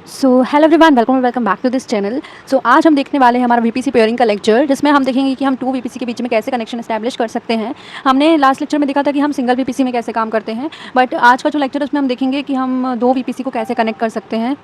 So hello everyone, welcome back to this channel. So आज हम देखने वाले हैं हमारा वीपीसी पेयरिंग का लेक्चर, जिसमें हम देखेंगे कि हम टू वीपीसी के बीच में कैसे कनेक्शन एस्टैब्लिश कर सकते हैं। हमने लास्ट लेक्चर में देखा था कि हम सिंगल वीपीसी में कैसे काम करते हैं, बट आज का जो लेक्चर है उसमें हम देखेंगे कि हम दो वीपीसी को कैसे कनेक्ट कर सकते हैं।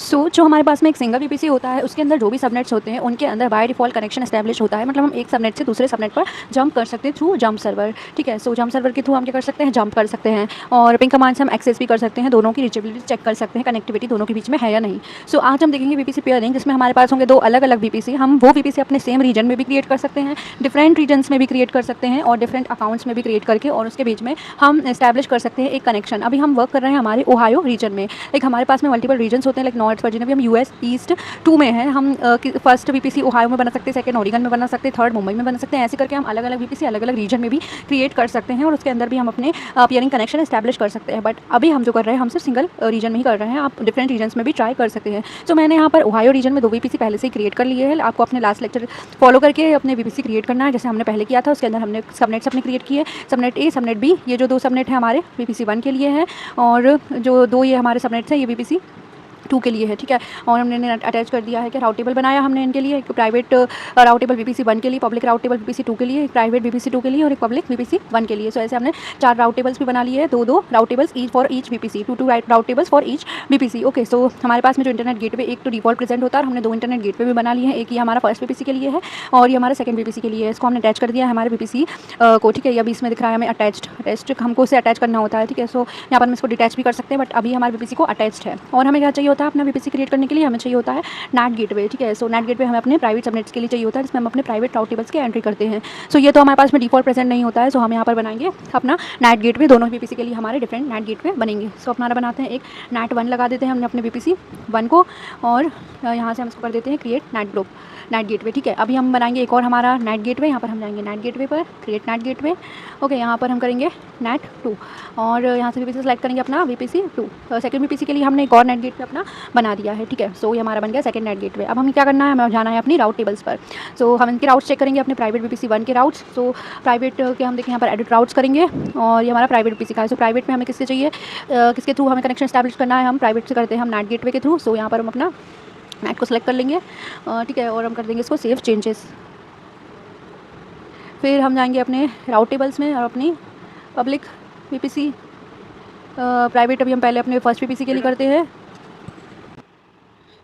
जो हमारे पास में एक सिंगल वीपीसी होता है, उसके अंदर जो भी सबनेट्स होते हैं उनके अंदर बाय डिफॉल्ट कनेक्शन एस्टैब्लिश होता है। मतलब हम एक सबनेट से दूसरे सबनेट पर जंप कर सकते हैं थ्रू जंप सर्वर। ठीक है, जंप सर्वर के थ्रू हम क्या कर सकते हैं, जंप कर सकते हैं, और पिंग कमांड से हम एक्सेस भी कर सकते हैं, दोनों की रीचेबिलिटी चेक कर सकते हैं, कनेक्टिविटी दोनों के बीच में है या नहीं। आज हम देखेंगे वीपीसी पेयरिंग, जिसमें हमारे पास होंगे दो अलग अलग वीपीसी। हम वो वीपीसी अपने सेम रीजन में भी क्रिएट कर सकते हैं, डिफरेंट रीजन्स में भी क्रिएट कर सकते हैं, और डिफरेंट अकाउंट्स में भी क्रिएट करके और उसके बीच में हम एस्टैब्लिश कर सकते हैं एक कनेक्शन। अभी हम वर्क कर रहे हैं हमारे ओहायो रीजन में। लाइक हमारे पास में मल्टीपल रीजन्स होते हैं, लाइक नॉर्थ वर्जीनिया भी हम यूएस ईस्ट 2 में है। हम फर्स्ट वीपीसी ओहायो में बना सकते हैं, सेकंड ओरिगन में बना सकते हैं, थर्ड मुंबई में बना सकते हैं। ऐसे करके हम अलग अलग वीपीसी अलग अलग रीजन में भी क्रिएट कर सकते हैं, और उसके अंदर भी हम अपने पेयरिंग कनेक्शन एस्टैब्लिश कर सकते हैं। बट अभी हम जो कर रहे हैं हम सिर्फ सिंगल रीजन में ही कर रहे हैं। आप डिफरेंट रीजन्स में भी ट्राई कर सकते हैं। मैंने यहाँ पर ओहायो रीजन में दो वीपीसी पहले से ही क्रिएट कर लिए हैं। आपको अपने लास्ट लेक्चर फॉलो करके अपने वीपीसी क्रिएट करना है, जैसे हमने पहले किया था। उसके अंदर हमने सबनेट्स अपने क्रिएट किए, सबनेट ए, सबनेट बी। ये जो दो सबनेट है हमारे वीपीसी 1 के लिए हैं, और जो दो ये हमारे सबनेट्स हैं ये वीपीसी 2 के लिए है। ठीक है, और हमने अटैच कर दिया है कि राउटेबल बनाया हमने इनके लिए, एक प्राइवेट राउटेबल वीपीसी 1 के लिए, पब्लिक राउटेबल वीपीसी 2 के लिए, एक प्राइवेट वीपीसी 2 के लिए और एक पब्लिक वीपीसी 1 के लिए। ऐसे हमने 4 राउटेबल्स भी बना लिए हैं, दो routables each for each VPC, two routables for each VPC. Okay, हमारे पास में जो इंटरनेट गेटवे एक तो डिफॉल्ट प्रेजेंट होता है, और हमने दो इंटरनेट गेटवे भी बना लिए हैं। एक ये हमारा फर्स्ट वीपीसी के लिए है और ये हमारा सेकंड वीपीसी के लिए है। इसको हमने अटैच कर दिया है हमारे वीपीसी को। ठीक है, ये अभी इसमें दिख रहा है हमें अटैच्ड हमको इसे अटैच करना होता है। ठीक है, यहाँ पर हम इसको डिटैच भी कर सकते हैं, बट अभी हमारे वीपीसी को अटैच्ड है। और हमें क्या चाहिए होता है अपना वीपीसी क्रिएट करने के लिए, हमें चाहिए होता है नेट गेटवे। ठीक है, नेट गेटवे हमें अपने प्राइवेट सबनेट्स के लिए चाहिए होता है, जिसमें हम अपने प्राइवेट राउटेबल्स की एंट्री करते हैं। ये तो हमारे पास में डिफॉल्ट प्रेजेंट नहीं होता है। हम यहाँ पर बनाएंगे अपना नेट गेटवे। दोनों वीपीसी के लिए हमारे डिफरेंट नेट गेटवे बनेंगे। अपना बनाते हैं एक नेट 1 लगा देते हैं हमने अपने वीपीसी 1 को, और यहाँ से हम इसको कर देते हैं create knit group net gateway. ठीक है, अभी हम बनाएंगे एक और हमारा नेट गेटवे। यहाँ पर हम जाएंगे नेट गेटवे पर, क्रिएट नेट गेटवे। ओके, यहाँ पर हम करेंगे नेट 2, और यहाँ से वीपीसी सेलेक्ट करेंगे अपना वीपीसी 2। सेकंड वीपीसी के लिए हमने एक और नेट गेटवे अपना बना दिया है। ठीक है, ये हमारा बन गया सेकंड नेट गेटवे। अब हमें क्या करना है, हमें जाना है अपनी राउट टेबल्स पर। हम इनके राउट्स चेक करेंगे अपने प्राइवेट वीपीसी 1 के राउट्स। प्राइवेट के हम देखें यहाँ पर एडिट राउट्स करेंगे, और ये हमारा प्राइवेट वीपीसी का है। प्राइवेट में हमें किससे चाहिए, किसके थ्रू हमें कनेक्शन एस्टैब्लिश करना है, हम प्राइवेट से करते हैं हम नेट गेटवे के थ्रू। यहाँ पर हम अपना नेट को सेलेक्ट कर लेंगे। ठीक है, और हम कर देंगे इसको सेव चेंजेस। फिर हम जाएंगे अपने राउट टेबल्स में और अपनी पब्लिक वीपीसी प्राइवेट अभी हम पहले अपने फर्स्ट वीपीसी के लिए करते हैं।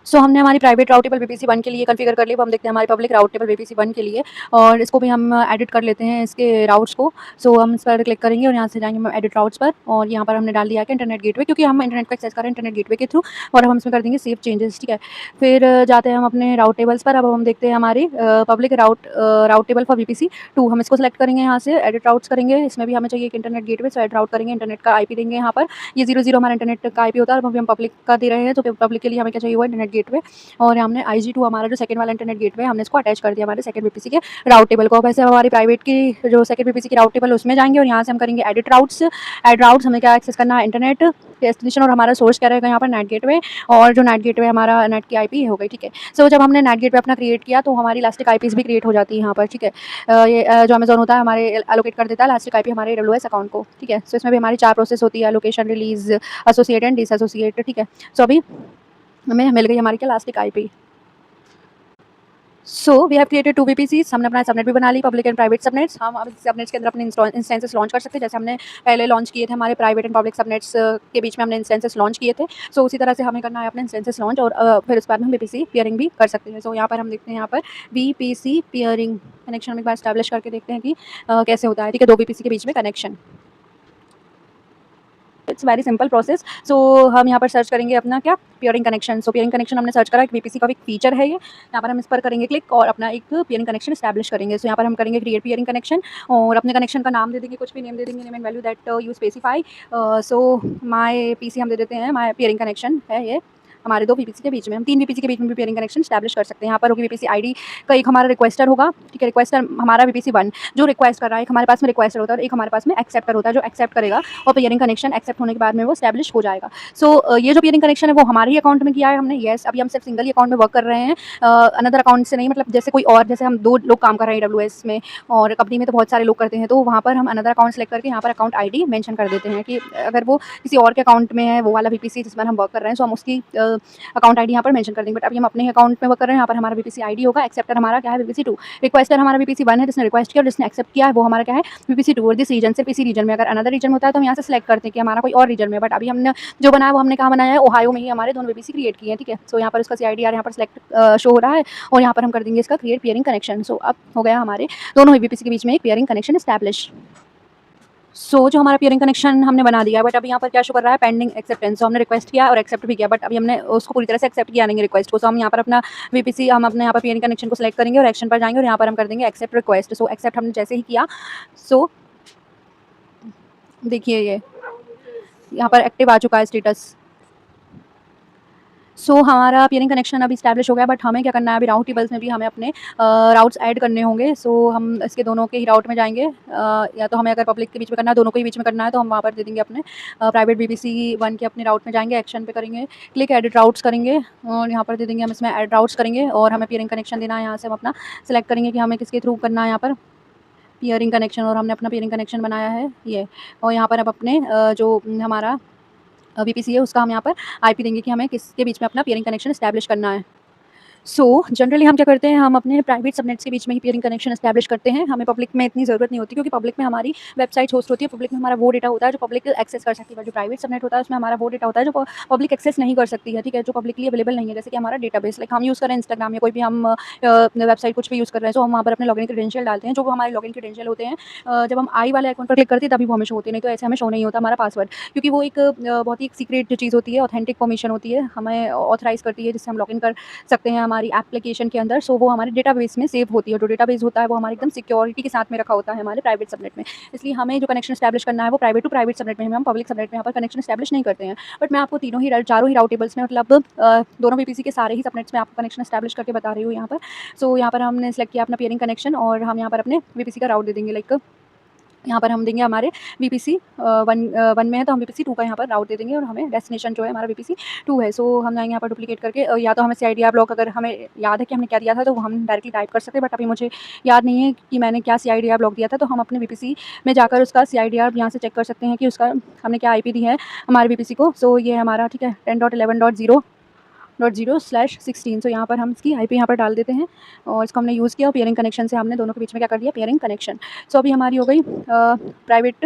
हमने हमारी प्राइवेट राउटेबल वीपीसी 1 के लिए कॉन्फ़िगर कर ली। अब हम देखते हैं हमारी पब्लिक राउटेबल वीपीसी 1 के लिए, और इसको भी हम एडिट कर लेते हैं इसके राउट्स को। हम इस पर क्लिक करेंगे और यहाँ से जाएंगे हम एडिट राउट्स पर, और यहाँ पर हमने डाल दिया है कि इंटरनेट गेटवे, क्योंकि हम इंटरनेट को एक्सेस कर रहे हैं इंटरनेट गेटवे के थ्रू, और हम इसमें कर देंगे सेव चेंजेस। ठीक है, फिर जाते हैं हम अपने राउट टेबल्स पर। अब हम देखते हैं हमारी public route table for VPC 2। हम इसको सेलेक्ट करेंगे, यहाँ से एडिट राउट्स करेंगे। इसमें भी हमें चाहिए एक इंटरनेट गेटवे, एड राउट करेंगे, इंटरनेट का आईपी देंगे यहाँ पर। ये 00 हमारा इंटरनेट का आईपी होता है, और अभी हम पब्लिक का दे रहे हैं। तो पब्लिक के लिए हमें क्या चाहिए हुआ, इंटरनेट गेटवे, और हमने IG2 हमारा जो सेकंड वाला इंटरनेट गेटवे हमने इसको अटैच कर दिया हमारे सेकंड वीपीसी के राउट टेबल को। वैसे हमारी प्राइवेट की जो सेकंड वीपीसी की राउट टेबल उसमें जाएंगे, और यहाँ से हम करेंगे एडिट राउट्स। हमें क्या एक्सेस करना है, इंटरनेट डेस्टिनेशन, और हमारा सोर्स क्या रहेगा यहाँ पर नेट गेटवे, और जो नेट गेटवे हमारा नेट की आईपी हो गई। ठीक है, जब हमने नेट गेटवे अपना क्रिएट किया तो हमारी इलास्टिक आईपीज भी क्रिएट हो जाती है यहाँ पर। ठीक है, ये जो अमेजोन होता है हमारे एलोकेट कर देता है इलास्टिक आईपी हमारे AWS अकाउंट को। ठीक है, इसमें भी हमारी 4 प्रोसेस होती है, allocation, release, associate and disassociate. ठीक है, अभी हमें मिल गई हमारी क्या elastic IP. We have created 2 VPCs. हमने अपना सबनेट भी बना ली, पब्लिक एंड प्राइवेट सबनेट्स। हम अब सबनेट्स के अंदर अपने इंस्टेंसेस लॉन्च कर सकते हैं, जैसे हमने पहले लॉन्च किए थे हमारे प्राइवेट एंड पब्लिक सबनेट्स के बीच में हमने इंस्टेंसेस लॉन्च किए थे। उसी तरह से हमें करना है अपने इंस्टेंसेस लॉन्च, और फिर उस पर हम वीपीसी पेयरिंग भी कर सकते हैं। यहाँ पर हम देखते हैं यहाँ पर वीपीसी पेयरिंग कनेक्शन हम एक बार स्टैब्लिश करके देखते हैं कि कैसे होता है। ठीक है, दो वीपीसी के बीच में connection. It's very simple process. हम यहाँ पर सर्च करेंगे अपना क्या, पेयरिंग कनेक्शन। पेयरिंग कनेक्शन हमने सर्च करा, एक वीपीसी का एक फीचर है ये। यहाँ पर हम इस पर करेंगे क्लिक और अपना एक पेयरिंग कनेक्शन एस्टैब्लिश करेंगे। यहाँ पर हम करेंगे क्रिएट पेयरिंग कनेक्शन, और अपने कनेक्शन का नाम दे देंगे, कुछ भी नेम दे देंगे, name and value that you specify. My PC हम दे देते हैं, माय पेयरिंग कनेक्शन है ये। हमारे 2 वीपीसी के बीच में, हम 3 वीपीसी के बीच में भी पेयरिंग कनेक्शन एस्टैब्लिश कर सकते हैं। यहाँ पर होगी वीपीसी आईडी का एक हमारा रिक्वेस्टर होगा, ठीक है, रिक्वेस्टर हमारा वीपीसी 1 जो रिक्वेस्ट कर रहा है, एक हमारे पास में रिक्वेस्टर होता है और एक हमारे पास में एक्सेप्टर होता है जो एक्सेप्ट करेगा और पेयरिंग कनेक्शन एक्सेप्ट होने के बाद में वो एस्टैब्लिश हो जाएगा। सो ये जो पेयरिंग कनेक्शन है वो हमारे ही अकाउंट में किया है हमने, येस। अभी हम सिर्फ सिंगल ही अकाउंट में वर्क कर रहे हैं, अनदर अकाउंट से नहीं, मतलब जैसे कोई और, जैसे हम 2 लोग काम कर रहे हैं AWS में और कंपनी में तो बहुत सारे लोग करते हैं, तो वहाँ पर हम अनदर अकाउंट सेलेक्ट करके यहाँ पर अकाउंट आईडी मेंशन कर देते हैं कि अगर वो किसी और के अकाउंट में है वो वाला वीपीसी जिस पर हम वर्क कर रहे हैं, सो हम उसकी अकाउंट आईडी यहाँ पर मेंशन कर देंगे। बट अभी हम अपने अकाउंट में वर्क कर रहे हैं, यहाँ पर हमारा वीपीसी आईडी होगा, एक्सेप्टर हमारा क्या है वीपीसी 2, रिक्वेस्टर हमारा वीपीसी 1 है जिसने रिक्वेस्ट किया और जिसने एक्सेप्ट किया है वो हमारा क्या है वीपीसी 2 और दिस रीजन, सिर्फ इसी रीजन में। अगर अनदर रीजन होता है तो हम यहाँ से सिलेक्ट करते हैं कि हमारा कोई और रीजन में, बट अभी हमने जो बनाया वो हमने कहाँ बनाया है, ओहायो में ही हमारे दोनों वीपीसी क्रिएट किए हैं, ठीक है। सो यहाँ पर उसका CIDR यहाँ पर सिलेक्ट शो हो रहा है और यहाँ पर हम कर देंगे इसका क्रिएट पेयरिंग कनेक्शन। सो अब हो गया हमारे दोनों वीपीसी के बीच में एक पेयरिंग कनेक्शन एस्टैब्लिश। जो हमारा पेयरिंग कनेक्शन हमने बना दिया है, बट अभी यहाँ पर क्या शो कर रहा है, पेंडिंग एक्सेप्टेंस। हमने रिक्वेस्ट किया और एक्सेप्ट भी किया, बट अभी हमने उसको पूरी तरह से एक्सेप्ट किया नहीं रिक्वेस्ट को। सो हम यहाँ पर अपना वीपीसी, हम अपने यहाँ पर पेयरिंग कनेक्शन को सिलेक्ट करेंगे और एक्शन पर जाएंगे और यहाँ पर हम कर देंगे एक्सेप्ट रिक्वेस्ट। सो एक्सेप्ट हमने जैसे ही किया, सो देखिए ये यहाँ पर एक्टिव आ चुका है स्टेटस। हमारा पेयरिंग कनेक्शन अभी स्टैब्लिश हो गया, बट हमें क्या करना है, अभी राउट टेबल्स में भी हमें अपने राउट्स ऐड करने होंगे। हम इसके दोनों के ही राउट में जाएंगे, या तो हमें अगर पब्लिक के बीच में करना है, दोनों के ही बीच में करना है, तो हम वहाँ पर दे देंगे अपने प्राइवेट वीपीसी 1 के अपने राउट में जाएंगे, एक्शन पे करेंगे, क्लिक एडिट राउट्स करेंगे और यहाँ पर दे देंगे हम इसमें एड राउट्स करेंगे और हमें पेयरिंग कनेक्शन देना है। यहाँ से हम अपना सेलेक्ट करेंगे कि हमें किसके थ्रू करना है, यहाँ पर पेयरिंग कनेक्शन, और हमने अपना पेयरिंग कनेक्शन बनाया है ये। और यहाँ पर अब अपने जो हमारा वीपीसी है उसका हम यहाँ पर आईपी देंगे कि हमें किसके बीच में अपना पेयरिंग कनेक्शन एस्टैब्लिश करना है। जनरली हम क्या करते हैं, हम अपने प्राइवेट सबनेट्स के बीच में ही पेयरिंग कनेक्शन एस्टैब्लिश करते हैं, हमें पब्लिक में इतनी ज़रूरत नहीं होती क्योंकि पब्लिक में हमारी वेबसाइट होस्ट होती है, पब्लिक में हमारा वो डेटा होता है जो पब्लिक एक्सेस कर सकती है, बट जो प्राइवेट सबनेट होता है उसमें हमारा वो डेटा होता है जो पब्लिक एक्सेस नहीं कर सकती है, ठीक है, जो पब्लिकली अवेलेबल नहीं है। जैसे कि हमारा डेटाबेस, लाइक हम यूज़ करें इंस्टाग्राम या कोई भी हम वेबसाइट कुछ भी यूज़ कर रहे हैं, तो हम वहाँ पर अपने लॉगिन क्रेडेंशियल डालते हैं, जो हमारे लॉगिन क्रेडेंशियल होते हैं जब हम आई वाले अकाउंट पर क्लिक करते हैं तभी वो हमें शो होते हैं, नहीं तो ऐसे हमें शो नहीं होता हमारा पासवर्ड, क्योंकि वो एक बहुत ही सीक्रेट चीज़ होती है, ऑथेंटिक परमिशन होती है, हमें ऑथराइज़ करती है जिससे हम लॉगिन कर सकते हैं हमारी एप्लीकेशन के अंदर। वो हमारे डेटाबेस में सेव होती है, जो डेटाबेस होता है वो हमारे एकदम सिक्योरिटी के साथ में रखा होता है हमारे प्राइवेट सबनेट में। इसलिए हमें जो कनेक्शन एस्टैब्लिश करना है वो प्राइवेट टू प्राइवेट सबनेट में, हम पब्लिक सबनेट में यहाँ पर कनेक्शन एस्टैब्लिश नहीं करते हैं। बट मैं आपको चारों ही राउट टेबल्स में, मतलब दोनों वीपीसी के सारे ही सबनेट्स में आपको कनेक्शन एस्टैब्लिश करके बता रही हूँ यहाँ पर। यहाँ पर हमने सेलेक्ट किया अपना पेयरिंग कनेक्शन और हम यहाँ पर अपने वीपीसी का राउट दे देंगे, लाइक यहाँ पर हम देंगे हमारे वीपीसी 1 में है तो हम वीपीसी 2 का यहाँ पर राउट दे देंगे और हमें डेस्टिनेशन जो है हमारा वीपीसी 2 है। हम जाएंगे यहाँ पर डुप्लीकेट करके, या तो हमें CIDR ब्लॉक, अगर हमें याद है कि हमने क्या दिया था तो हम डायरेक्टली टाइप कर सकते हैं, बट अभी मुझे याद नहीं है कि मैंने क्या CIDR ब्लॉक दिया था, तो हम अपने वीपीसी में जाकर उसका CIDR यहाँ से चेक कर सकते हैं कि उसका हमने क्या IP दी है हमारे वीपीसी को। ये हमारा, ठीक है, 10.11.0.0/16। यहाँ पर हम इसकी IP यहाँ पर डाल देते हैं और इसको हमने यूज़ किया और पेयरिंग कनेक्शन से हमने दोनों के बीच में क्या कर दिया, पेयरिंग कनेक्शन। अभी हमारी हो गई प्राइवेट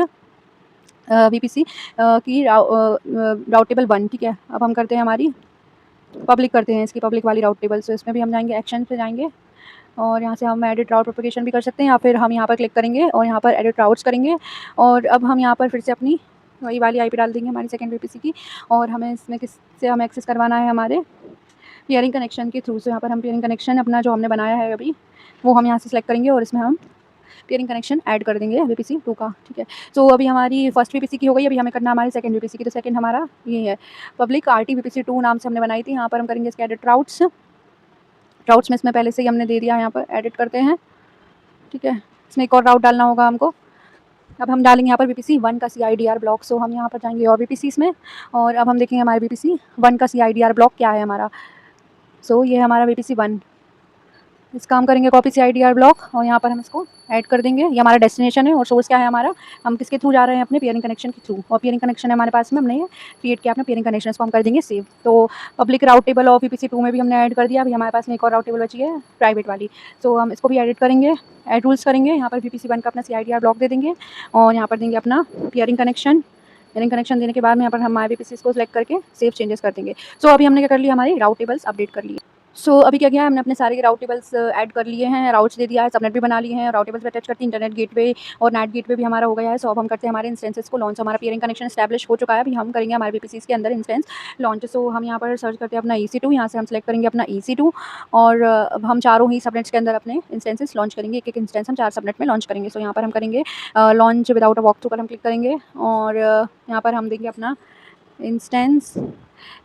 वीपीसी की राउट टेबल 1, ठीक है। अब हम करते हैं हमारी पब्लिक, करते हैं इसकी पब्लिक वाली राउट टेबल। इसमें भी हम जाएंगे, एक्शन पे जाएंगे और यहाँ से हम एडिट राउट प्रोपेगेशन भी कर सकते हैं, या फिर हम यहाँ पर क्लिक करेंगे और यहाँ पर एडिट राउट्स करेंगे और अब हम यहाँ पर फिर से अपनी वही वाली IP डाल देंगे हमारी सेकंड वीपीसी की, और हमें इसमें किससे हमें एक्सेस करवाना है, हमारे पेयरिंग कनेक्शन के थ्रू। यहाँ पर हम पेयरिंग कनेक्शन अपना जो हमने बनाया है अभी वो हम यहाँ से सेलेक्ट करेंगे और इसमें हम पेयरिंग कनेक्शन ऐड कर देंगे वीपीसी 2 का, ठीक है। अभी हमारी फर्स्ट वीपीसी की हो गई, अभी हमें करना है हमारी सेकंड वीपीसी की। तो सेकंड हमारा ये है पब्लिक RT वीपीसी 2 नाम से हमने बनाई थी। यहाँ पर हम करेंगे इसके एडिट राउट्स में इसमें पहले से ही हमने दे दिया, यहाँ पर एडिट करते हैं, ठीक है। इसमें एक और राउट डालना होगा हमको। अब हम डालेंगे यहाँ पर वीपीसी 1 का CIDR ब्लॉक। हम यहाँ पर जाएंगे और वीपीसी में, और अब हम देखेंगे हमारे वीपीसी 1 का CIDR ब्लॉक क्या है हमारा। ये है हमारा वीपीसी 1, इसका हम करेंगे कॉपी CIDR ब्लॉक और यहाँ पर हम इसको ऐड कर देंगे। ये हमारा डेस्टिनेशन है और सोर्स क्या है हमारा, हम किसके थ्रू जा रहे हैं, अपने पेयरिंग कनेक्शन के थ्रू, और पेयरिंग कनेक्शन है हमारे पास में, हमने क्रिएट किया अपना पेयरिंग कनेक्शन, इसको हम कर देंगे सेव। पब्लिक राउट टेबल और वीपीसी 2 में भी हमने ऐड कर दिया। अभी हमारे पास में एक और राउट टेबल बची है प्राइवेट वाली, हम इसको भी एडिट करेंगे, ऐड रूल्स करेंगे। यहाँ पर वीपीसी 1 का अपना CIDR ब्लॉक दे देंगे और यहाँ पर देंगे अपना पेयरिंग कनेक्शन देने के बाद में यहाँ पर हमारे वीपीसी को सिलेक्ट करके सेव चेंजेस कर देंगे। अभी हमने क्या कर लिया, हमारी राउट टेबल्स अपडेट कर लिए। अभी क्या किया है, हमने अपने सारे राउट टेबल्स ऐड कर लिए हैं, राउट्स दे दिया है, सबनेट भी बना लिए हैं, राउट टेबल्स पे अटैच करते हैं, इंटरनेट गेटवे और नेट गेटवे भी हमारा हो गया है। अब हम करते हैं हमारे इंस्टेंसेस को लॉन्च। हमारा पेयरिंग कनेक्शन एस्टैब्लिश हो चुका है, अभी हम करेंगे हमारे वीपीसी के अंदर इंस्टेंस लॉन्च। हम यहाँ पर सर्च करते हैं अपना EC2, यहाँ से हम सेलेक्ट करेंगे अपना EC2 और हम चारों ही सबनेट्स के अंदर अपने इंस्टेंसेस लॉन्च करेंगे। एक इंस्टेंस हम 4 सबनेट में लॉन्च करेंगे। यहाँ पर हम करेंगे launch without a walk through पर हम क्लिक करेंगे और यहाँ पर हम देंगे अपना इंस्टेंस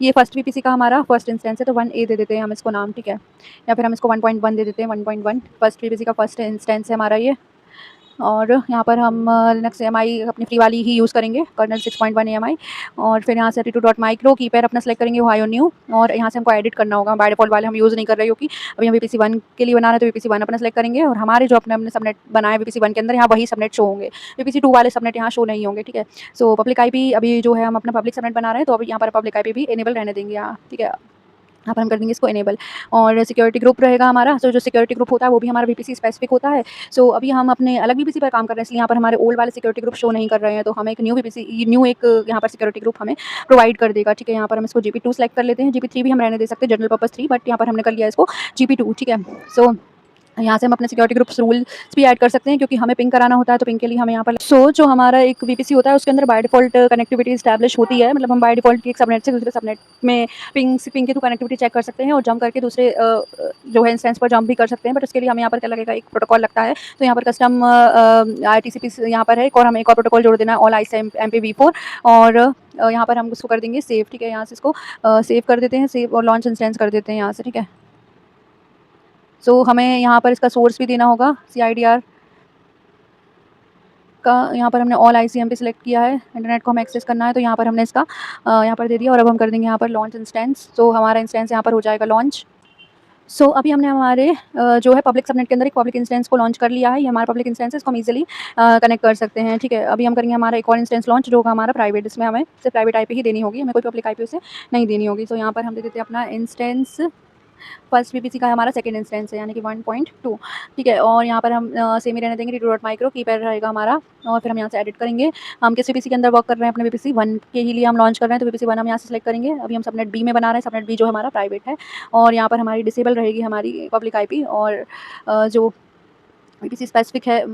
ये फर्स्ट वीपीसी का हमारा फर्स्ट इंस्टेंस है, तो 1A दे देते हैं हम इसको नाम, ठीक है, या फिर हम इसको 1.1 दे देते हैं, 1.1 फर्स्ट वीपीसी का फर्स्ट इंस्टेंस है हमारा ये। और यहाँ पर हम लिनक्स एएमआई अपनी फ्री वाली ही यूज़ करेंगे, कर्नल 6.1 एएमआई। और फिर यहाँ से 32.micro कीपैड अपना सेलेक्ट करेंगे, ओहायो न्यू। और यहाँ से हमको एडिट करना होगा, बाय डिफॉल्ट वाले हम यूज़ नहीं कर रहे, क्योंकि अभी हम वीपीसी 1 के लिए बना रहे हैं, तो वीपीसी 1 अपना सेलेक्ट करेंगे। और हमारे जो अपने सबनेट बनाए वीपीसी 1 के अंदर, यहाँ वही सबनेट शो होंगे, वीपीसी 2 वाले सबनेट यहाँ शो नहीं होंगे, ठीक है। सो पब्लिक आईपी अभी जो है हम अपना पब्लिक सबनेट बना रहे हैं, तो अभी यहाँ पर पब्लिक आईपी भी इनेबल रहने देंगे यहाँ, ठीक है। यहाँ पर हम कर देंगे इसको इनेबल। और सिक्योरिटी ग्रुप रहेगा हमारा, सो जो सिक्योरिटी ग्रुप होता है वो भी हमारा वीपीसी स्पेसिफिक होता है। सो अभी हम अपने अलग वीपीसी पर काम कर रहे हैं, इसलिए यहाँ पर हमारे ओल्ड वाले सिक्योरिटी ग्रुप शो नहीं कर रहे हैं, तो हमें एक न्यू वीपीसी न्यू एक यहाँ पर सिक्योरिटी ग्रुप हमें प्रोवाइड कर देगा, ठीक है। यहाँ पर हम इसको GP2 सेलेक्ट कर लेते हैं, GP3 भी हम रहने दे सकते हैं, जनरल पर्पस 3, बट यहाँ पर हमने कर लिया इसको GP2, ठीक है। सो यहाँ से हम अपने सिक्योरिटी ग्रुप्स रूल्स भी ऐड कर सकते हैं, क्योंकि हमें पिंग कराना होता है, तो पिंग के लिए हमें यहाँ पर जो हमारा एक वीपीसी होता है उसके अंदर बाय डिफॉल्ट कनेक्टिविटी इस्टेब्लिश होती है, मतलब हम बाय डिफॉल्ट एक सबनेट से दूसरे सबनेट में पिंग के थ्रू कनेक्टिविटी चेक कर सकते हैं और जंप करके दूसरे जो है इंस्टेंस पर जंप भी कर सकते हैं, बट उसके लिए हमें यहाँ पर क्या लगेगा, एक प्रोटोकॉल लगता है। तो यहाँ पर कस्टम RTCP यहाँ पर है, और हमें एक और प्रोटोकॉल जोड़ देना है, ऑल ICMP-v4। और यहाँ पर हम उसको कर देंगे सेव, ठीक है। यहाँ से इसको सेव कर देते हैं, सेव और लॉन्च इंस्टेंस कर देते हैं यहाँ से, ठीक है। सो हमें यहाँ पर इसका सोर्स भी देना होगा, CIDR का। यहाँ पर हमने ऑल ICMP सेलेक्ट किया है, इंटरनेट को हमें एक्सेस करना है, तो यहाँ पर हमने इसका यहाँ पर दे दिया। और अब हम कर देंगे यहाँ पर लॉन्च इंस्टेंस, तो हमारा इंस्टेंस यहाँ पर हो जाएगा लॉन्च। सो अभी हमने हमारे जो है पब्लिक सबनेट के अंदर एक पब्लिक इंस्टेंस को लॉन्च कर लिया है। ये हमारा पब्लिक इंस्टेंस है, इसको हम इजीली कनेक्ट कर सकते हैं, ठीक है। अभी हम करेंगे हमारा एक और इंस्टेंस लॉन्च, जो होगा हमारा प्राइवेट, इसमें हमें सिर्फ प्राइवेट आईपी ही देनी होगी, हमें कोई पब्लिक आईपी उसे नहीं देनी होगी। तो यहाँ पर हम दे देते हैं अपना इंस्टेंस फर्स्ट वीपीसी का हमारा सेकंड इंस्टेंस है, यानी कि 1.2, ठीक है। और यहाँ पर हम सेम ही रहने देंगे, 32.micro कीपैड रहेगा हमारा। और फिर हम यहाँ से एडिट करेंगे, हम किस वीपीसी के अंदर वर्क कर रहे हैं, अपने वीपीसी 1 के ही लिए हम लॉन्च कर रहे हैं, तो वीपीसी 1 हम यहाँ से सेलेक्ट करेंगे। अभी हम सबनेट बी में बना रहे हैं, सबनेट बी जो हमारा प्राइवेट है। और यहाँ पर हमारी डिसेबल रहेगी हमारी पब्लिक आईपी, और जो वीपीसी स्पेसिफिक है।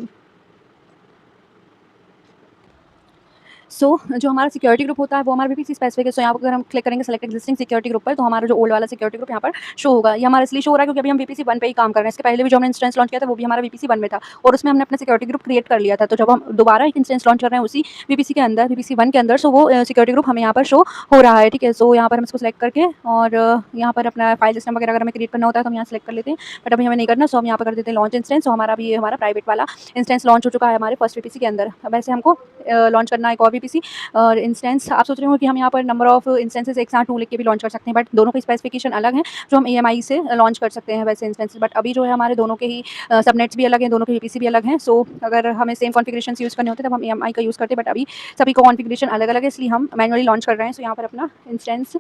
जो हमारा सिक्योरिटी ग्रुप होता है वो हमारा वीपीसी स्पेसिफिक है। यहाँ पर अगर हम क्लिक करेंगे सेलेक्ट एग्जिस्टिंग सिक्योरिटी ग्रुप पर, तो हमारा जो ओल्ड वाला सिक्योरिटी ग्रुप यहाँ पर शो होगा। ये हमारा इसलिए शो हो रहा है क्योंकि अभी हम वीपीसी 1 पे ही काम कर रहे हैं। इसके पहले भी जो हमने इंस्टेंस लॉन्च किया था वो भी हमारा वीपीसी 1 में था, और उसमें हमने अपना सिक्योरिटी ग्रुप क्रिएट कर लिया था। तो जब हम दोबारा एक इंस्टेंस लॉन्च कर रहे हैं उसी वीपीसी के अंदर, वीपीसी 1 के अंदर, सो वो सिक्योरिटी ग्रुप हमें यहाँ पर शो हो रहा है, ठीक है। सो यहाँ पर हम इसको सेलेक्ट करके, और यहाँ पर अपना फाइल सिस्टम वगैरह अगर हमें क्रिएट करना होता है तो हम यहाँ सेलेक्ट कर लेते हैं, बट अभी हमें नहीं करना। सो हम यहाँ पर कर देते हैं लॉन्च इंस्टेंस। तो हमारा भी ये हमारा प्राइवेट वाला इंस्टेंस लॉन्च हो चुका है हमारे फर्स्ट वीपीसी के अंदर। अब ऐसे हमको लॉन्च करना है एक और वीपीसी और इंस्टेंस। आप सोच रहे हो कि हम यहाँ पर नंबर ऑफ इंस्टेंसेस एक साथ 2 लिख के भी लॉन्च कर सकते हैं, बट दोनों की स्पेसिफिकेशन अलग है, जो हम EMI से लॉन्च कर सकते हैं वैसे इंस्टेंसेस। बट अभी जो है हमारे दोनों के ही सबनेट्स भी अलग हैं, दोनों के वीपीसी भी अलग हैं। सो अगर हमें सेम कॉन्फ़िगरेशन यूज़ करने होते हैं तब हम EMI का यूज़ करते हैं, बट अभी सभी को कॉन्फ़िगरेशन अलग अलग है, इसलिए हम मैनुअली लॉन्च कर रहे हैं। सो यहाँ पर अपना इंस्टेंस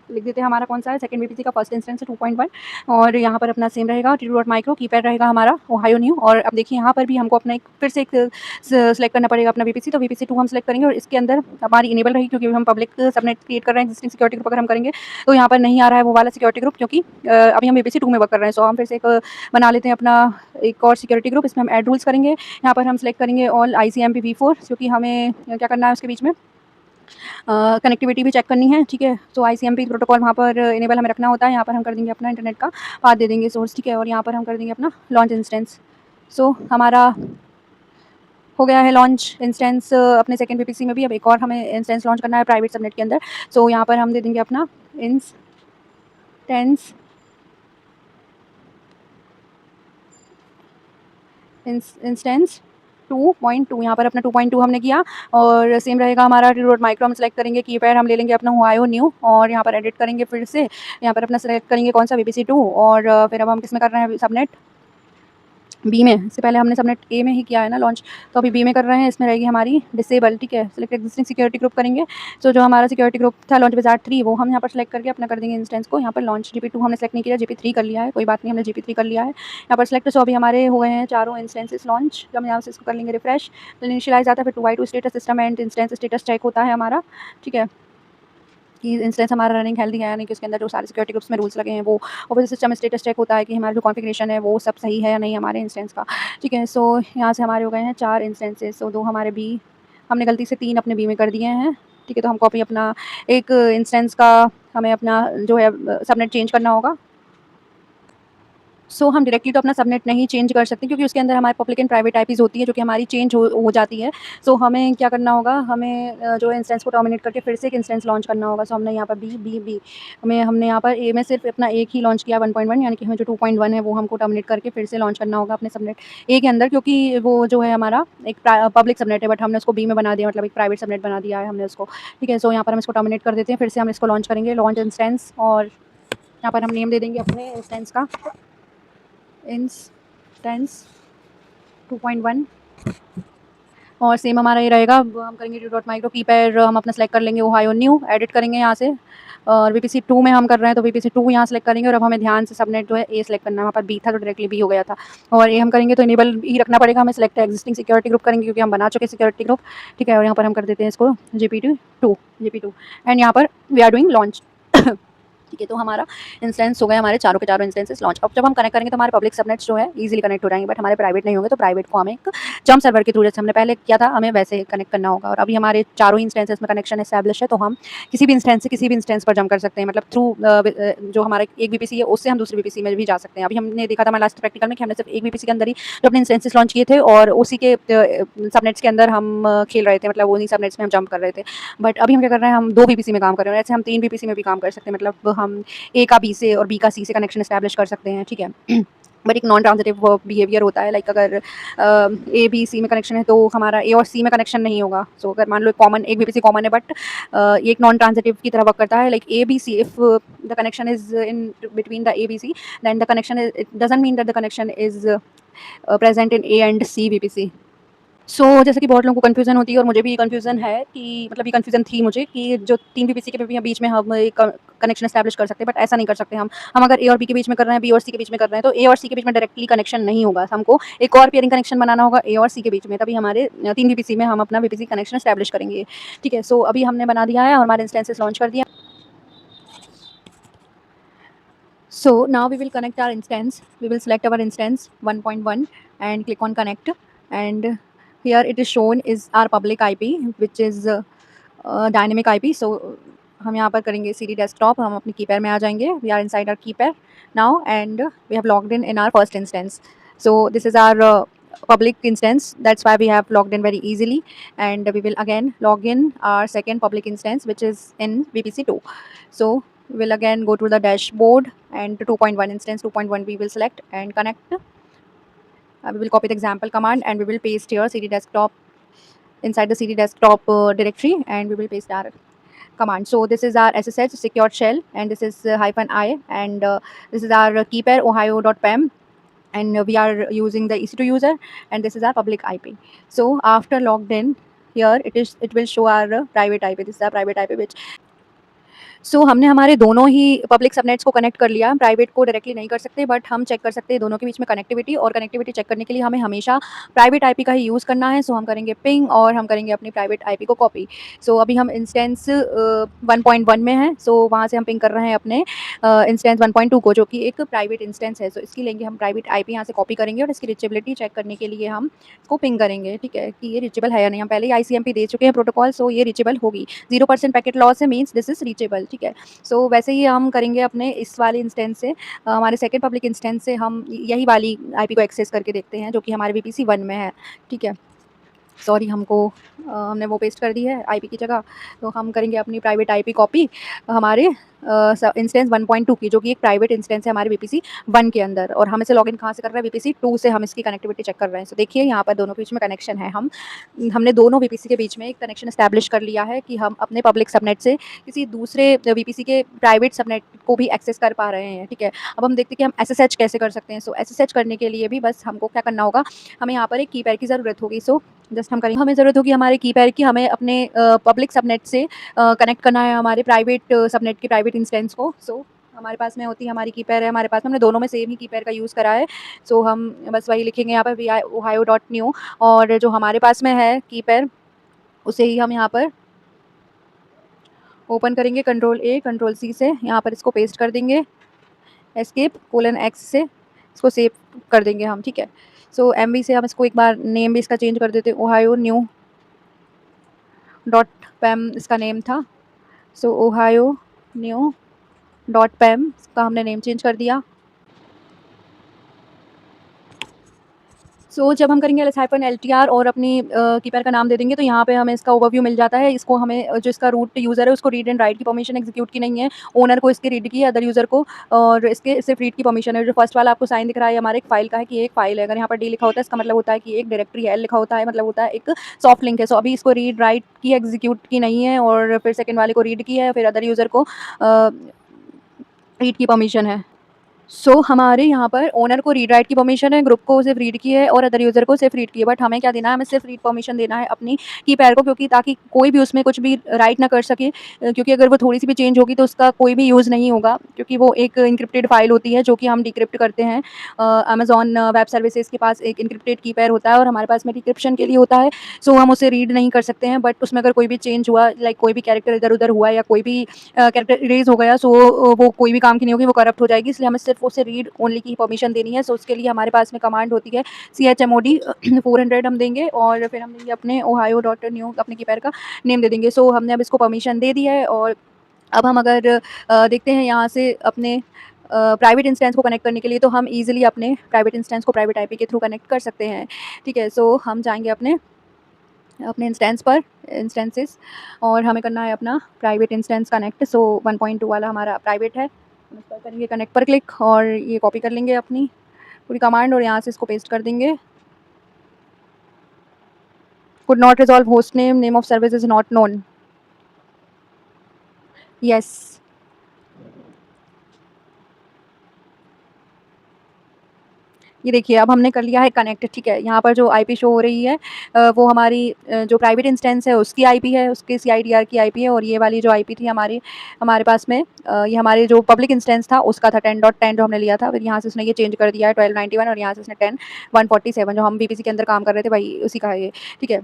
लिख देते हैं, हमारा कौन सा है, सेकंड वीपीसी का फर्स्ट इंस्टेंस है 2.1। और यहाँ पर अपना सेम रहेगा, 32.micro कीपैड रहेगा हमारा, ओहायो न्यू। और अब देखिए यहाँ पर भी हमको अपना एक फिर से एक सेलेक्ट करना पड़ेगा अपना वीपीसी, तो वीपीसी 2 हम सेलेक्ट करेंगे, और इसके अंदर हमारी इनेबल रहेगी क्योंकि हम पब्लिक सबनेट क्रिएट कर रहे हैं। एग्जिस्टिंग सिक्योरिटी ग्रुप अगर हम करेंगे तो यहाँ पर नहीं आ रहा है वो वाला सिक्योरिटी ग्रुप, क्योंकि अभी हम वीपीसी 2 में वर्क कर रहे हैं। सो हम फिर से एक बना लेते हैं अपना एक और सिक्योरिटी ग्रुप, इसमें हम ऐड रूल्स करेंगे। यहाँ पर हम सेलेक्ट करेंगे ऑल ICMP-v4, क्योंकि हमें क्या करना है उसके बीच में कनेक्टिविटी भी चेक करनी है, ठीक है। तो ICMP प्रोटोकॉल वहाँ पर इनेबल हमें रखना होता है। यहाँ पर हम कर देंगे अपना इंटरनेट का पाथ दे देंगे सोर्स, ठीक है। और यहाँ पर हम कर देंगे अपना लॉन्च इंस्टेंस। सो हमारा हो गया है लॉन्च इंस्टेंस अपने सेकंड वीपीसी में भी। अब एक और हमें इंस्टेंस लॉन्च करना है प्राइवेट सबनेट के अंदर। सो यहाँ पर हम दे देंगे अपना इंस्टेंस 2.2। यहाँ पर अपना 2.2 हमने किया, और सेम रहेगा हमारा 32.micro हम सेलेक्ट करेंगे, कीपैड हम ले लेंगे अपना ओहायो न्यू। और यहाँ पर एडिट करेंगे, फिर से यहाँ पर अपना सेलेक्ट करेंगे कौन सा, वीपीसी 2। और फिर अब हम किस में कर रहे हैं, सबनेट बी में। इससे पहले हमने सबनेट ए में ही किया है ना लॉन्च, तो अभी बी में कर रहे हैं। इसमें रहेगी हमारी डिसेबल, ठीक है। सेलेक्ट एग्जिस्टिंग सिक्योरिटी ग्रुप करेंगे। सो जो हमारा सिक्योरिटी ग्रुप था लॉन्च विजार्ड 3, वो हम यहाँ पर सेलेक्ट करके अपना कर देंगे इंस्टेंस को। यहाँ पर लॉन्च GP2 हमने सेलेक्ट नहीं किया, GP3 कर लिया है, कोई बात नहीं, हमने GP3 कर लिया है यहाँ पर सेलेक्ट। सो अभी हमारे हुए हैं चारों इंस्टेंसेस लॉन्च। जब हम यहाँ से इसको कर लेंगे रिफ्रेश, तो इनिशियलाइज आता है, फिर 2x2 status system and instance status check होता है हमारा, ठीक है, कि इंस्टेंस हमारा रनिंग हेल्दी है, यानी कि उसके अंदर जो सारे सिक्योरिटी ग्रुप्स में रूल्स लगे हैं वो, और फिर सिस्टम स्टेटस चेक होता है कि हमारा जो कॉन्फ़िगरेशन है वो सब सही है या नहीं हमारे इंस्टेंस का, ठीक है। सो यहाँ से हमारे हो गए हैं 4 इंस्टेंसेस। सो 2 हमारे बी, हमने गलती से 3 अपने बी में कर दिए हैं, ठीक है। तो हमको अभी अपना एक इंस्टेंस का हमें अपना जो है सबनेट चेंज करना होगा। सो हम डायरेक्टली तो अपना सबनेट नहीं चेंज कर सकते क्योंकि उसके अंदर हमारी पब्लिक एंड प्राइवेट आईपीज़ होती है जो कि हमारी चेंज हो जाती है। सो हमें क्या करना होगा, हमें जो है इंस्टेंस को टर्मिनेट करके फिर से एक इंस्टेंस लॉन्च करना होगा। सो हमने यहाँ पर बी में हमने यहाँ पर ए में सिर्फ अपना एक ही लॉन्च किया 1.1, यानी कि हमें जो 2.1 है वो हमको टर्मिनेट करके फिर से लॉन्च करना होगा अपने सबनेट ए के अंदर, क्योंकि वो जो है हमारा एक पब्लिक सबनेट है बट हमने उसको बी में बना दिया, मतलब एक प्राइवेट सबनेट बना दिया है हमने उसको। ठीक है, सो यहाँ पर हम इसको टर्मिनेट कर देते हैं, फिर से हम इसको लॉन्च करेंगे, लॉन्च इंस्टेंस, और यहाँ पर हम नेम दे देंगे अपने इंस्टेंस का इंस्टेंस 2.1, और सेम हमारा ये रहेगा। हम करेंगे डॉट माइक्रो कीपैड, हम अपना सेलेक्ट कर लेंगे ओहायो न्यू, एडिट करेंगे यहाँ से, और वीपीसी 2 में हम कर रहे हैं तो वीपीसी 2 यहाँ सेलेक्ट करेंगे, और अब हमें ध्यान से सबनेट जो है ए सेलेक्ट करना है। वहाँ पर बी था तो डायरेक्टली बी हो गया था, और ए हम करेंगे तो इनेबल ही रखना पड़ेगा हमें। सेलेक्ट एग्जिस्टिंग सिक्योरिटी ग्रुप करेंगे क्योंकि हम बना चुके सिक्योरिटी ग्रुप। ठीक है, और यहाँ पर हम कर देते हैं इसको GP2 एंड यहाँ पर वी आर डूइंग लॉन्च। ठीक है, तो हमारा इंस्टेंस हो गए हमारे चारों के चारों इंस्टेंसेस लॉन्च। अब जब हम कनेक्ट करेंगे तो हमारे पब्लिक सबनेट्स जो है इजीली कनेक्ट हो जाएंगे, बट हमारे प्राइवेट नहीं होंगे, तो प्राइवेट को हमें एक जंप सर्वर के थ्रू, जैसे हमने पहले किया था, हमें वैसे कनेक्ट करना होगा। और अभी हमारे चारों ही इंस्टेंसेस में कनेक्शन एस्टैब्लिश है, तो हम किसी भी इंस्टेंस से किसी भी इंस्टेंस पर जंप कर सकते हैं, मतलब थ्रू जो हमारा एक वीपीसी है उससे हम दूसरे वीपीसी में भी जा सकते हैं। अभी हमने देखा था हमारे लास्ट प्रैक्टिकल में कि हमने सिर्फ एक वीपीसी के अंदर ही जो अपने इंस्टेंसेस लॉन्च किए थे और उसी के सबनेट्स के अंदर हम खेल रहे थे, मतलब उन्हीं सबनेट्स में हम जंप कर रहे थे। बट अभी हम क्या कर रहे हैं, हम 2 वीपीसी में काम कर रहे हैं, ऐसे हम 3 वीपीसी में भी काम कर सकते हैं, मतलब हम ए का बी से और बी का सी से कनेक्शन एस्टैब्लिश कर सकते हैं। ठीक है, बट एक नॉन ट्रांजिटिव बिहेवियर होता है, लाइक अगर ए बी सी में कनेक्शन है तो हमारा ए और सी में कनेक्शन नहीं होगा। सो अगर मान लो कॉमन एक बीपीसी कॉमन है, बट ये एक नॉन ट्रांजिटिव की तरह वर्क करता है, like A B C, if the connection is in between the A B C, then the connection it doesn't mean that the connection is present in A and C VPC. जैसे कि बहुत लोगों को confusion होती है और मुझे भी कन्फ्यूज़न है कि, मतलब ये कन्फ्यूज़न थी मुझे कि जो 3 बीपीसी के भी बीच में हम एक कनेक्शन एस्टैब्लिश कर सकते हैं, बट ऐसा नहीं कर सकते हम। हम अगर ए और बी के बीच में कर रहे हैं, बी और सी के बीच में कर रहे हैं, तो ए और सी के बीच में डायरेक्टली कनेक्शन नहीं होगा। हमको एक और पेयरिंग कनेक्शन बनाना होगा ए और सी के बीच में, तभी हमारे 3 बीपीसी में हम अपना बीपीसी कनेक्शन एस्टैब्लिश करेंगे। ठीक है, अभी हमने बना दिया है और हमारे इंस्टेंसेस लॉन्च कर दिया। So now we will connect our instance. We will select our instance 1.1 and click on connect, and here it is shown is our public IP, which is dynamic IP. So हम यहाँ पर करेंगे CD desktop, हम अपनी keypad में आ जाएंगे. We are inside our keypad now and we have logged in our first instance. So this is our public instance, that's why we have logged in very easily, and we will again log in our second public instance which is in VPC2. So we will again go to the dashboard and 2.1 instance 2.1 we will select and connect. We will copy the example command and we will paste here CD desktop inside the CD desktop directory, and we will paste our command. So this is our SSH secure shell, and this is -i, and this is our keypair ohio.pem, and we are using the EC2 user, and this is our public IP. So after logged in, here it will show our private IP. This is our private IP which हमने हमारे दोनों ही public subnets को connect कर लिया। Private को directly नहीं कर सकते, बट हम चेक कर सकते हैं दोनों के बीच में कनेक्टिविटी, और कनेक्टिविटी चेक करने के लिए हमें हमेशा प्राइवेट आईपी का ही यूज़ करना है। हम करेंगे पिंग और हम करेंगे अपनी प्राइवेट आईपी को कॉपी। अभी हम इंस्टेंस 1.1 में हैं, वहाँ से हम पिंग कर रहे हैं अपने इंस्टेंस 1.2 को, जो कि एक प्राइवेट इंस्टेंस है। इसकी लेंगे हम प्राइवेट आईपी यहाँ से कॉपी करेंगे, और इसकी रिचेबिलिटी चेक करने के लिए हम इसको पिंग करेंगे। ठीक है, कि ये रिचेबल है या नहीं। हम पहले ही ICMP दे चुके हैं प्रोटोकॉल, ये रिचेबल होगी। 0% पैकेट लॉस है, मीन्स दिस इज रीचेबल। ठीक है, वैसे ही हम करेंगे अपने इस वाले इंस्टेंस से, हमारे सेकंड पब्लिक इंस्टेंस से हम यही वाली आईपी को एक्सेस करके देखते हैं, जो कि हमारे VPC 1 में है। ठीक है, सॉरी हमने वो पेस्ट कर दी है आईपी की जगह। तो हम करेंगे अपनी प्राइवेट आईपी कॉपी हमारे इंस्टेंस 1.2 की, जो कि एक प्राइवेट इंस्टेंस है हमारे VPC 1 के अंदर, और हम इसे लॉगिन कहाँ से कर रहे हैं, VPC 2 से हम इसकी कनेक्टिविटी चेक कर रहे हैं। देखिए यहाँ पर दोनों के बीच में कनेक्शन है। हमने दोनों VPC के बीच में एक कनेक्शन एस्टैब्लिश कर लिया है कि हम अपने पब्लिक सबनेट से किसी दूसरे VPC के प्राइवेट सबनेट को भी एक्सेस कर पा रहे हैं। ठीक है, अब हम देखते हैं कि हम SSH कैसे कर सकते हैं। SSH करने के लिए भी बस हमको क्या करना होगा, हमें यहाँ पर एक कीपैड की ज़रूरत होगी। जस्ट हम करेंगे, हमें ज़रूरत होगी हमारे कीपैड की, हमें अपने पब्लिक सबनेट से कनेक्ट करना है हमारे प्राइवेट सबनेट के प्राइवेट इंस्टेंस को। हमारे पास में होती है हमारी कीपैड है, हमारे पास में हमने दोनों में सेम ही कीपैड का यूज़ करा है। हम बस वही लिखेंगे यहाँ पर ohio.new, और जो हमारे पास में है कीपैड उसे ही हम यहाँ पर ओपन करेंगे Ctrl+A Ctrl+C से, यहाँ पर इसको पेस्ट कर देंगे, escape:x से इसको सेव कर देंगे हम। ठीक है, MV से हम इसको एक बार नेम भी इसका चेंज कर देते हैं, ohio.new.pem इसका नेम था। ohio.new.pem का हमने नेम चेंज कर दिया। सो जब हम करेंगे -LTR और अपनी कीपैड का नाम दे देंगे तो यहाँ पे हमें इसका ओवरव्यू मिल जाता है। इसको हमें जो इसका रूट यूज़र है उसको रीड एंड राइट की परमिशन एग्जीक्यूट की नहीं है, ओनर को इसकी रीड की है, अदर यूज़र को, और इसके सिर्फ रीड की परमिशन है। जो फर्स्ट वाला आपको साइन दिख रहा है हमारे एक फ़ाइल का है कि ये एक फ़ाइल है। अगर यहाँ पर डी लिखा होता है इसका मतलब होता है कि एक डायरेक्टरी है, एल लिखा होता है मतलब होता है एक सॉफ्ट लिंक है। सो अभी इसको रीड राइट की एग्जीक्यूट की नहीं है और फिर सेकंड वाले को रीड की है, फिर अदर यूज़र को रीड की परमिशन है। हमारे यहाँ पर ओनर को रीड राइट की परमिशन है, ग्रुप को सिर्फ रीड की है और अदर यूज़र को सिर्फ रीड की है। बट हमें क्या देना है, हमें सिर्फ रीड परमिशन देना है अपनी कीपैड को, क्योंकि ताकि कोई भी उसमें कुछ भी राइट ना कर सके, क्योंकि अगर वो थोड़ी सी भी चेंज होगी तो उसका कोई भी यूज़ नहीं होगा, क्योंकि वो एक इंक्रिप्टेड फाइल होती है जो कि हम डिक्रिप्ट करते हैं। अमेजॉन वेब सर्विसेज के पास एक इंक्रिप्टेड कीपैड होता है और हमारे पास में डिक्रिप्शन के लिए होता है। सो हम उसे रीड नहीं कर सकते हैं, बट उसमें अगर कोई भी चेंज हुआ, लाइक कोई भी कैरेक्टर इधर उधर हुआ या कोई भी कैरेक्टर इरेज हो गया, सो वो कोई भी काम की नहीं होगी, वो करप्ट हो जाएगी। इसलिए हमें सिर्फ उसे रीड ओनली की परमिशन देनी है। सो उसके लिए हमारे पास में कमांड होती है chmod 400 हम देंगे और फिर हम देंगे अपने ohio.new अपने कीपैड का नेम दे देंगे। सो हमने अब इसको परमिशन दे दी है और अब हम अगर देखते हैं यहाँ से अपने प्राइवेट इंस्टेंस को कनेक्ट करने के लिए, तो हम ईजिली अपने प्राइवेट इंस्टेंस को प्राइवेट आईपी के थ्रू कनेक्ट कर सकते हैं। ठीक है, सो हम जाएंगे अपने अपने इंस्टेंसेस और हमें करना है अपना प्राइवेट इंस्टेंस कनेक्ट। सो 1.2 वाला हमारा प्राइवेट है, हम इस पर करेंगे कनेक्ट पर क्लिक और ये कॉपी कर लेंगे अपनी पूरी कमांड और यहाँ से इसको पेस्ट कर देंगे। Could not resolve host name, name of service is not known. Yes, ये देखिए अब हमने कर लिया है कनेक्ट। ठीक है, यहाँ पर जो आईपी शो हो रही है वो हमारी जो प्राइवेट इंस्टेंस है उसकी आईपी है, उसके CIDR की आईपी है, और ये वाली जो आईपी थी हमारी हमारे पास में ये हमारे जो पब्लिक इंस्टेंस था उसका था 10.10 जो हमने लिया था। फिर यहाँ से उसने ये चेंज कर दिया है 1291 और यहाँ से उसने 10.147 जो हम VPC के अंदर काम कर रहे थे भाई उसी का है ये। ठीक है,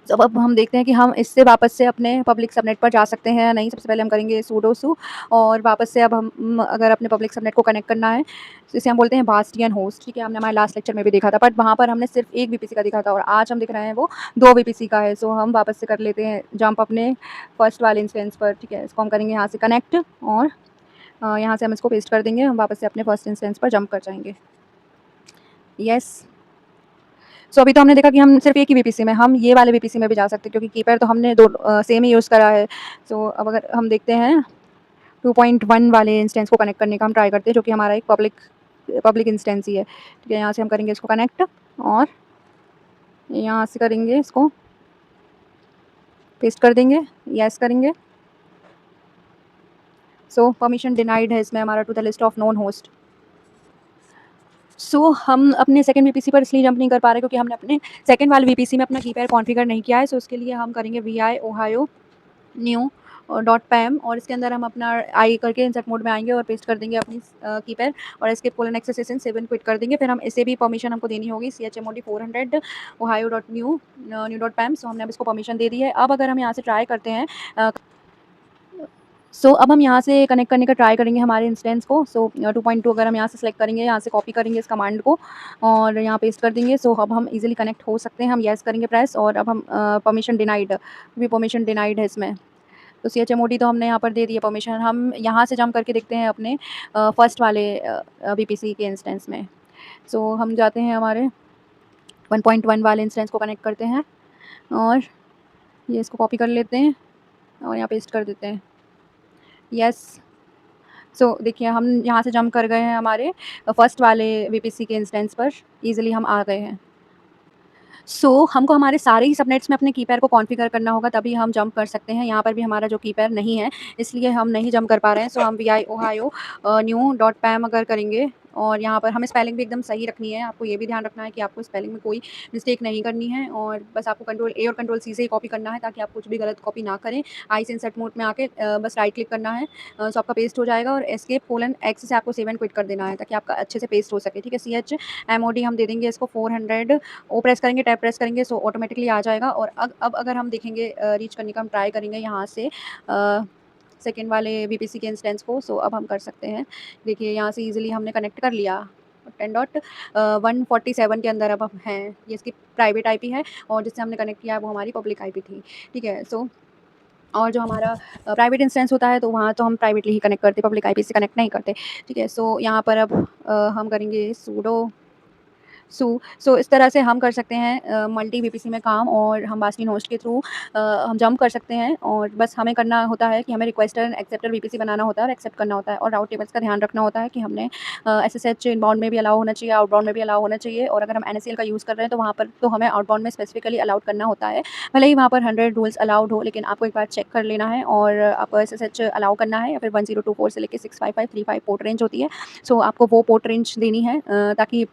तो अब हम देखते हैं कि हम इससे वापस से अपने पब्लिक सबनेट पर जा सकते हैं या नहीं। सबसे पहले हम करेंगे sudo su और वापस से अब हम अगर अपने पब्लिक सबनेट को कनेक्ट करना है तो इसे हम बोलते हैं बास्टियन होस्ट। ठीक है, हमने हमारे लास्ट लेक्चर में भी देखा था, बट वहाँ पर हमने सिर्फ एक VPC का देखा था और आज हम दिख रहे हैं वो 2 VPC का है। सो हम वापस से कर लेते हैं जंप अपने फर्स्ट वाले इंस्टेंस पर। ठीक है, इसको हम करेंगे यहाँ से कनेक्ट और यहाँ से हम इसको पेस्ट कर देंगे। हम वापस से अपने फर्स्ट इंस्टेंस पर जंप कर जाएंगे। यस, सो अभी तो हमने देखा कि हम सिर्फ एक ही VPC में, हम ये वाले VPC में भी जा सकते हैं क्योंकि कीपैड तो हमने दो सेम ही यूज़ करा है। सो अब अगर हम देखते हैं 2.1 वाले इंस्टेंस को कनेक्ट करने का हम ट्राई करते हैं, जो कि हमारा एक पब्लिक इंस्टेंस ही है। ठीक है, यहाँ से हम करेंगे इसको कनेक्ट और यहाँ से करेंगे इसको पेस्ट कर देंगे, यस करेंगे। सो परमिशन डिनाइड है इसमें हमारा to the list of known host. हम अपने सेकंड VPC पर इसलिए जंप नहीं कर पा रहे क्योंकि हमने अपने सेकंड वाले VPC में अपना कीपैड कॉन्फ़िगर नहीं किया है। सो उसके लिए हम करेंगे vi ohio new .pam और इसके अंदर हम अपना आई करके इंसर्ट मोड में आएंगे और पेस्ट कर देंगे अपनी कीपैड और escape colon access session 7 quit कर देंगे। फिर हम इसे भी परमिशन हमको देनी होगी chmod 400 ohio.new.pam। सो हमने अब इसको परमिशन दे दी है। अब अगर हम यहाँ से ट्राई करते हैं अब हम यहाँ से कनेक्ट करने का ट्राई करेंगे हमारे इंस्टेंस को। 2.2 अगर हम यहाँ से सेलेक्ट करेंगे, यहाँ से कॉपी करेंगे इस कमांड को और यहाँ पेस्ट कर देंगे। अब हम इजीली कनेक्ट हो सकते हैं। हम येस करेंगे प्रेस और अब हम परमिशन डिनाइड, भी परमिशन डिनाइड है इसमें। तो chmod तो हमने यहाँ पर दे दिया परमिशन। हम यहाँ से जंप करके देखते हैं अपने फर्स्ट वाले VPC के इंस्टेंस में। हम जाते हैं हमारे 1.1 वाले इंस्टेंस को कनेक्ट करते हैं और ये इसको कॉपी कर लेते हैं और यहाँ पेस्ट कर देते हैं। यस, देखिए हम यहाँ से जंप कर गए हैं हमारे फर्स्ट वाले VPC के इंस्टेंस पर, ईजिली हम आ गए हैं। हमको हमारे सारे ही सबनेट्स में अपने कीपैड को कॉन्फ़िगर करना होगा तभी हम जंप कर सकते हैं। यहाँ पर भी हमारा जो कीपैड नहीं है इसलिए हम नहीं जंप कर पा रहे हैं। हम vi ohio new.pam अगर करेंगे और यहाँ पर हमें स्पेलिंग भी एकदम सही रखनी है। आपको ये भी ध्यान रखना है कि आपको स्पेलिंग में कोई मिस्टेक नहीं करनी है और बस आपको कंट्रोल A और कंट्रोल C से ही कॉपी करना है ताकि आप कुछ भी गलत कॉपी ना करें। आई से इंसर्ट मोड में आके बस राइट क्लिक करना है, सो आपका पेस्ट हो जाएगा और एस्केप कोलन X से आपको 7 क्विट कर देना है ताकि आपका अच्छे से पेस्ट हो सके। ठीक है, chmod हम दे देंगे इसको 400, ओ प्रेस करेंगे, टैब प्रेस करेंगे, सो ऑटोमेटिकली आ जाएगा। और अब अगर हम देखेंगे रीच करने का हम ट्राई करेंगे यहाँ से सेकेंड वाले VPC के इंस्टेंस को। अब हम कर सकते हैं। देखिए यहाँ से ईजिली हमने कनेक्ट कर लिया 10.147 के अंदर अब हम हैं। ये इसकी प्राइवेट आईपी है और जिससे हमने कनेक्ट किया है वो हमारी पब्लिक आईपी थी। ठीक है, और जो हमारा प्राइवेट इंस्टेंस होता है तो वहाँ तो हम प्राइवेटली ही कनेक्ट करते, पब्लिक आईपी से कनेक्ट नहीं करते। ठीक है, यहाँ पर अब हम करेंगे sudo सो इस तरह से हम कर सकते हैं मल्टी वीपीसी में काम, और हम बास्किन होस्ट के थ्रू हम जंप कर सकते हैं। और बस हमें करना होता है कि हमें रिक्वेस्टर एंड एक्सेप्टर वीपीसी बनाना होता है और एक्सेप्ट करना होता है, और राउट टेबल्स का ध्यान रखना होता है कि हमने एसएसएच इनबाउंड में भी अलाउ होना चाहिए, आउटबाउंड में भी अलाउ होना चाहिए। और अगर हम एनएसएल का यूज़ कर रहे हैं तो वहाँ पर तो हमें आउटबाउंड में स्पेसिफिकली अलाउड करना होता है, भले ही वहाँ पर 100 रूल्स अलाउड हो, लेकिन आपको एक बार चेक कर लेना है। और आपको एसएसएच अलाउ करना है, या फिर 1024 से लेके 65535 पोर्ट रेंज होती है। सो आपको वो पोर्ट रेंज देनी है ताकि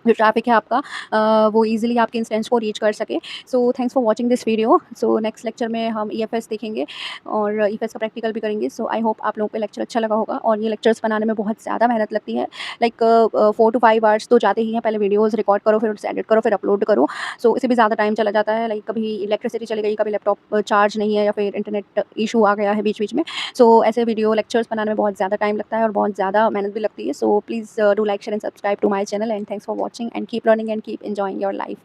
जो ट्रैफ़िक है आपका वो ईज़िली आपके इंस्टेंस को रीच कर सके। So thanks for watching this video. So next lecture में हम ईएफएस देखेंगे और ईएफएस का प्रैक्टिकल भी करेंगे। सो आई होप आप लोगों को लेक्चर अच्छा लगा होगा। और ये लेक्चर्स बनाने में बहुत ज़्यादा मेहनत लगती है, लाइक 4 to 5 आवर्स तो जाते ही हैं। पहले वीडियोज़ रिकॉर्ड करो, फिर उसे एडिट करो, फिर अपलोड करो। सो इससे भी ज़्यादा टाइम चला जाता है, लाइक कभी इलेक्ट्रिसिटी चली गई, कभी लैपटॉप चार्ज नहीं है, या फिर इंटरनेट इशू आ गया है बीच-बीच में। सो ऐसे वीडियो लेक्चर्स बनाने में बहुत ज़्यादा टाइम लगता है और बहुत ज़्यादा मेहनत भी लगती है। So please do like, share and subscribe to my channel, and thanks for watching, and keep learning and keep enjoying your life.